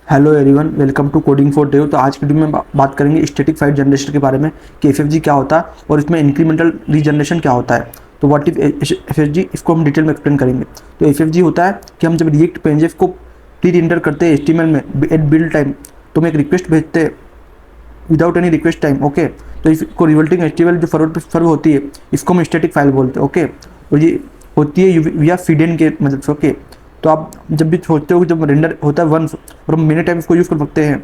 Hello everyone, welcome to coding for Dev. तो आज की वीडियो में बात करेंगे स्टैटिक फाइल जनरेशन के बारे में कि एफएफजी क्या होता है और इसमें इंक्रीमेंटल रीजनरेशन क्या होता है। तो व्हाट इफ एफएफजी, इसको हम डिटेल में एक्सप्लेन करेंगे। तो एफएफजी होता है कि हम जब रिएक्ट पेजेस को प्री रेंडर करते हैं एचटीएमएल में एट बिल्ड टाइम, तो हम एक रिक्वेस्ट भेजते हैं without any request time. Okay, तो इसको रिवल्टिंग एचटीएमएल जो फॉरवर्ड होती है, इसको हम स्टैटिक फाइल बोलते हैं। ओके, और ये होती है विया फीडेन के मदद से। ओके, तो आप जब भी सोचते हो कि जब रेंडर होता है वंस और हम मेनी टाइम इसको यूज़ कर सकते हैं,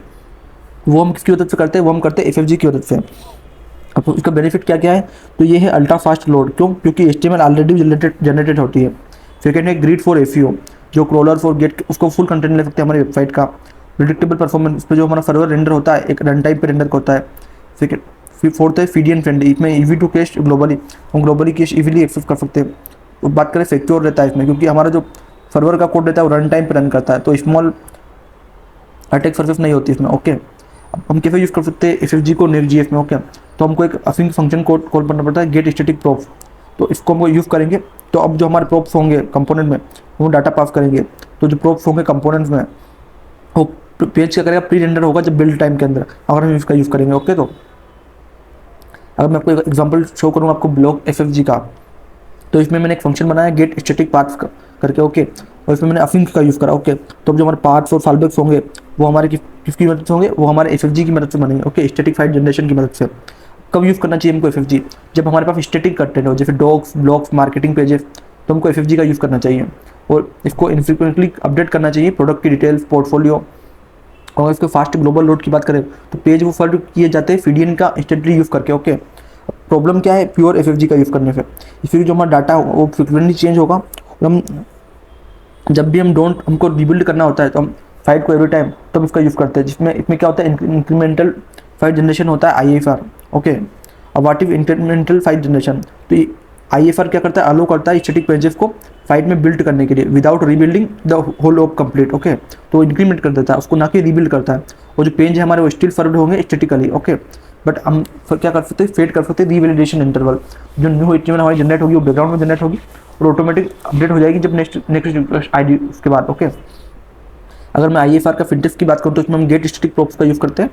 वो हम किसकी मदद से करते हैं? वो हम करते हैं एफएफजी की मदद से। अब इसका बेनिफिट क्या क्या है? तो ये है अल्ट्रा फास्ट लोड। क्यों? क्योंकि एचटीएमएल ऑलरेडी जनरेटेड होती है। सेकेंड है ग्रीड फॉर एफईओ, जो क्रॉलर फॉर गेट उसको फुल कंटेंट ले सकते हैं हमारी वेबसाइट का। प्रिडिक्टेबल परफॉर्मेंस, उस पर जो हमारा सर्वर रेंडर होता है एक रन टाइम पे रेंडर होता है। सेकेंड, फिर फोर्थ है फीडियन फ्रेंडली, इसमें ईवी टू कैश ग्लोबली, हम ग्लोबली कैश इजीली एक्सेस कर सकते हैं। और बात करें सिक्योर रहता है इसमें, क्योंकि हमारा जो सर्वर का कोड रहता है वो रन टाइम पे रन करता है, तो स्मॉल अटैक सर्विस नहीं होती इसमें। ओके, अब हम कैसे यूज़ कर सकते हैं एफएफजी को नेक्स्ट.js में? ओके, तो हमको एक असिंक फंक्शन कोड कॉल करना पड़ता है, गेट स्टैटिक प्रोप। तो इसको हम यूज़ करेंगे। तो अब जो हमारे प्रोप्स होंगे कंपोनेंट में, वो डाटा पास करेंगे। तो जो प्रोप्स होंगे कंपोनेंट्स में, वो पेज क्या करेगा? प्री रेंडर होगा जब बिल्ड टाइम के अंदर, अगर हम इसका यूज़ करेंगे। ओके, तो अगर मैं आपको एक एग्जांपल शो करूँ आपको ब्लॉक एफएफजी का, तो इसमें मैंने एक फंक्शन बनाया गेट स्टैटिक पाथ्स करके। ओके, और इसमें मैंने अफिंग का यूज़ करा। ओके, तो अब जो हमारे पाथ्स और फॉलबैक्स होंगे वो हमारे किसकी मदद से होंगे? वो हमारे एफएफजी की मदद से बनेंगे। ओके, स्टैटिक फाइल जनरेशन की मदद से। कब यूज़ करना चाहिए हमको एफएफजी? जब हमारे पास स्टैटिक कंटेंट हो, जैसे डॉक्स, ब्लॉग्स, मार्केटिंग पेजेस, तो हमको एफएफजी का यूज़ करना चाहिए। और इसको इनफ्रीक्वेंटली अपडेट करना चाहिए, प्रोडक्ट की डिटेल्स, पोर्टफोलियो। और इसके फास्ट ग्लोबल लोड की बात करें तो पेज वो फॉरवर्ड किए जाते हैं फीडियन का इंस्टेंटली यूज़ करके। ओके, प्रॉब्लम क्या है प्योर एफएफजी का यूज़ करने से? इसलिए जो हमारा डाटा वो फ्रिक्वेंटली चेंज होगा। और हम जब भी हमको रिबिल्ड करना होता है, तो हम फाइल को एवरी टाइम तो हम इसका यूज़ करते हैं, जिसमें इसमें क्या होता है? इंक्रीमेंटल फाइल जनरेशन होता है, आईएफआर। ओके, अब what if incremental file generation? तो ये आईएफआर क्या करता है? अलो करता है स्टैटिक पेजेस को फाइल में बिल्ड करने के लिए without rebuilding the whole of complete. Okay, तो वो इंक्रीमेंट कर देता है उसको, ना कि रीबिल्ड करता है। और जो पेज है हमारे वो स्टिल फॉरवर्ड होंगे स्टैटिकली। ओके, बट हम क्या कर सकते हैं? फेड कर सकते हैं रीवैलिडेशन इंटरवल। जो न्यू एचटीएमएल हमारी जनरेट होगी वो बैकग्राउंड में जनरेट होगी और ऑटोमेटिक अपडेट हो जाएगी जब नेक्स्ट रिक्वेस्ट आईडी उसके बाद। ओके, अगर मैं आईएफआर का फिल्टर्स की बात करूँ तो इसमें हम गेट स्टैटिक प्रोप्स का यूज़ करते हैं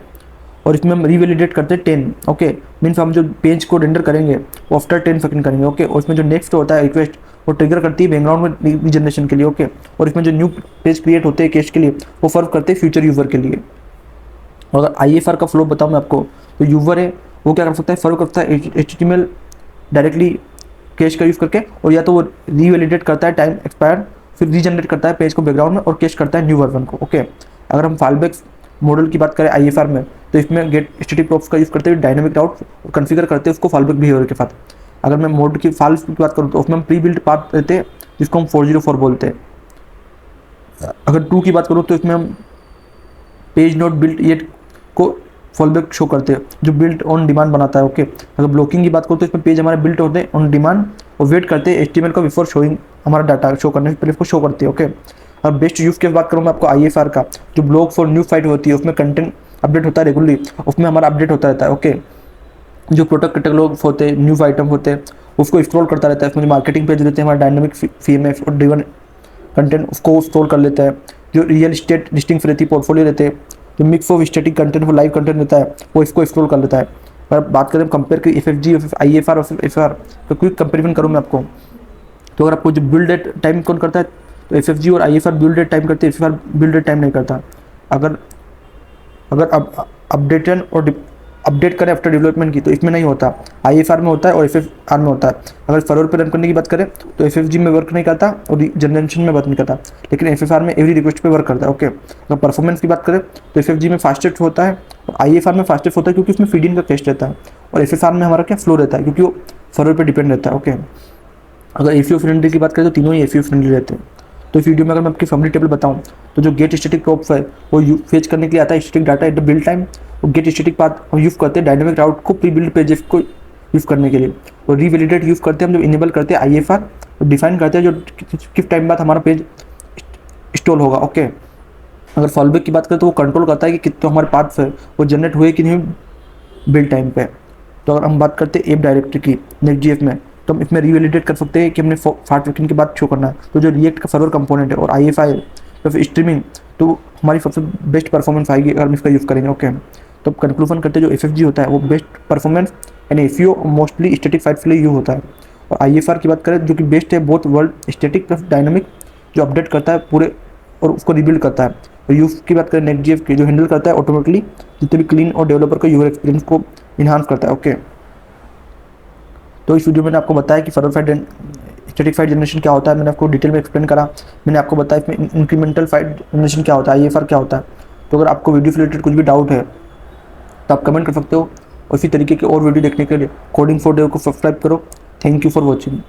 और इसमें हम रीवैलिडेट करते हैं 10। ओके, मीन्स हम जो पेज को रेंडर करेंगे वो आफ्टर 10 सेकंड करेंगे। ओके, और इसमें जो नेक्स्ट होता है रिक्वेस्ट वो ट्रिगर करती है बैकग्राउंड में रीजनरेशन के लिए। ओके, और इसमें जो न्यू पेज क्रिएट होते हैं कैश के लिए, वो फर्व करते हैं फ्यूचर यूज़र के लिए। और अगर आईएफआर का फ्लो बताऊँ मैं आपको, तो यूज़र है वो क्या कर सकता है? फर्व करता है एचटीएमएल डायरेक्टली कैश का यूज़ करके, और या तो वो रीवैलिडेट करता है टाइम एक्सपायर, फिर रीजनरेट करता है पेज को बैकग्राउंड में और कैश करता है न्यू वर्जन को। ओके, अगर हम फॉलबैक्स मॉडल की बात करें आईएफआर में, तो इसमें गेट स्टैटिक प्रोप्स का यूज़ करते हुए डायनामिक राउट कॉन्फ़िगर करते हैं उसको फॉलबैक बिहेवियर के साथ। अगर मैं मोड की फाइल्स की बात करूँ तो उसमें हम प्री बिल्ड पाथ देते हैं जिसको हम 404 बोलते हैं। अगर 2 की बात करूँ तो इसमें हम पेज नोट बिल्ट येट को फॉलबैक शो करते हैं जो बिल्ट ऑन डिमांड बनाता है। ओके, अगर ब्लॉकिंग की बात करूँ तो इसमें पेज हमारे बिल्ट होते हैं ऑन डिमांड और वेट करते हैं एचटीएमएल का बिफोर शोइंग, हमारा डाटा शो करने से पहले इसको शो करती है। ओके, और बेस्ट यूज़ की बात करूँ मैं आपको आईएफआर का, जो ब्लॉग फॉर न्यू फाइट होती है उसमें कंटेंट अपडेट होता है रेगुलरली, उसमें हमारा अपडेट होता रहता है। ओके, जो प्रोडक्ट कैटलॉग होते हैं, न्यू आइटम होते हैं, उसको स्क्रॉल करता रहता है। उसमें जो मार्केटिंग पेज रहते हैं हमारा डायनामिक सीएमएफ और ड्रिवन कंटेंट, उसको स्क्रॉल कर लेता है। जो रियल स्टेट लिस्टिंग्स रहती है, पोर्टफोलियो रहते हैं, जो मिक्स ऑफ स्टैटिक कंटेंट वो लाइव कंटेंट रहता है, वो इसको स्क्रॉल कर लेता है। अगर बात करें कंपेयर की एफएफजी आईएफआर और एफआर, तो क्विक कंपेरिजन करूँ मैं आपको, तो अगर आपको जो बिल्ड एट टाइम कौन करता है, तो एफएफजी और आईएफआर बिल्ड एट टाइम करते हैं, एफआर बिल्ड एट टाइम नहीं करता। अगर अगर अब अपडेटन और अपडेट करें आफ्टर डेवलपमेंट की, तो इसमें नहीं होता, आईएफआर में होता है और एफएफआर में होता है। अगर सर्वर पे रन करने की बात करें तो एफएफजी में वर्क नहीं करता और जनरेशन में वर्क नहीं करता, लेकिन एफएफआर में एवरी रिक्वेस्ट पे वर्क करता है। ओके, अगर परफॉर्मेंस की बात करें तो एफएफजी में फास्टेस्ट होता है और आईएफआर में फास्टेस्ट होता है, क्योंकि उसमें फीडिंग का कैश रहता है, और एफएफआर में हमारा क्या फ्लो रहता है, क्योंकि वो सर्वर पर डिपेंड रहता है। ओके, अगर एफईओ फ्रेंडली की बात करें तो तीनों ही एफईओ फ्रेंडली रहते हैं। तो इस वीडियो में अगर मैं आपकी फैमिली टेबल बताऊं, तो जो गेट स्टैटिक प्रोप्स है वो फेच करने के लिए आता है static data at the build time, और गेट स्टैटिक पाथ यूज़ करते हैं डायनामिक राउट को प्री बिल्ड पेजेस को यूज़ करने के लिए, और रीवैलिडेट यूज़ करते हैं हम जब इनेबल करते हैं आईएफआर, और डिफाइन करते हैं जो किस टाइम बाद हमारा पेज इंस्टॉल होगा। ओके, अगर फॉलबैक की बात करें तो वो कंट्रोल करता है कि कितने हमारे पाथ्स है वो जनरेट हुए कि नहीं बिल्ड टाइम पे। तो अगर हम बात करते हैं ऐप डायरेक्टरी की नेक्स्ट.js में, तो हम इसमें रीवैलिडेट कर सकते हैं कि हमने 5 सेकंड के बाद शो करना है। तो जो रिएक्ट का सर्वर कंपोनेंट है और आईएफआई तो फिर स्ट्रीमिंग तो हमारी सबसे बेस्ट परफॉर्मेंस आएगी अगर हम इसका यूज़ करेंगे। ओके, तो कंक्लूजन करते जो FFG होता है वो best performance and FEO mostly static fight के लिए यूज होता है। और IFR की बात करें जो कि बेस्ट है both world static plus dynamic, जो अपडेट करता है पूरे और उसको रिबिल्ड करता है। और यूज की बात करें नेटजीएफ की, जो हैंडल करता है ऑटोमेटिकली जितने भी क्लीन और डेवलपर का यूजर एक्सपीरियंस को इन्हांस करता है। ओके, तो इस वीडियो में मैंने आपको बताया कि forward fight static fight generation क्या होता है, मैंने आपको डिटेल में एक्सप्लेन करा। मैंने आपको बताया इसमें इंक्रीमेंटल फाइट जनरेशन क्या होता है, IFR क्या होता है। तो अगर आपको वीडियो से रिलेटेड कुछ भी डाउट है तो आप कमेंट कर सकते हो। और इसी तरीके के और वीडियो देखने के लिए कोडिंग फॉर डेव को सब्सक्राइब करो। Thank you for watching.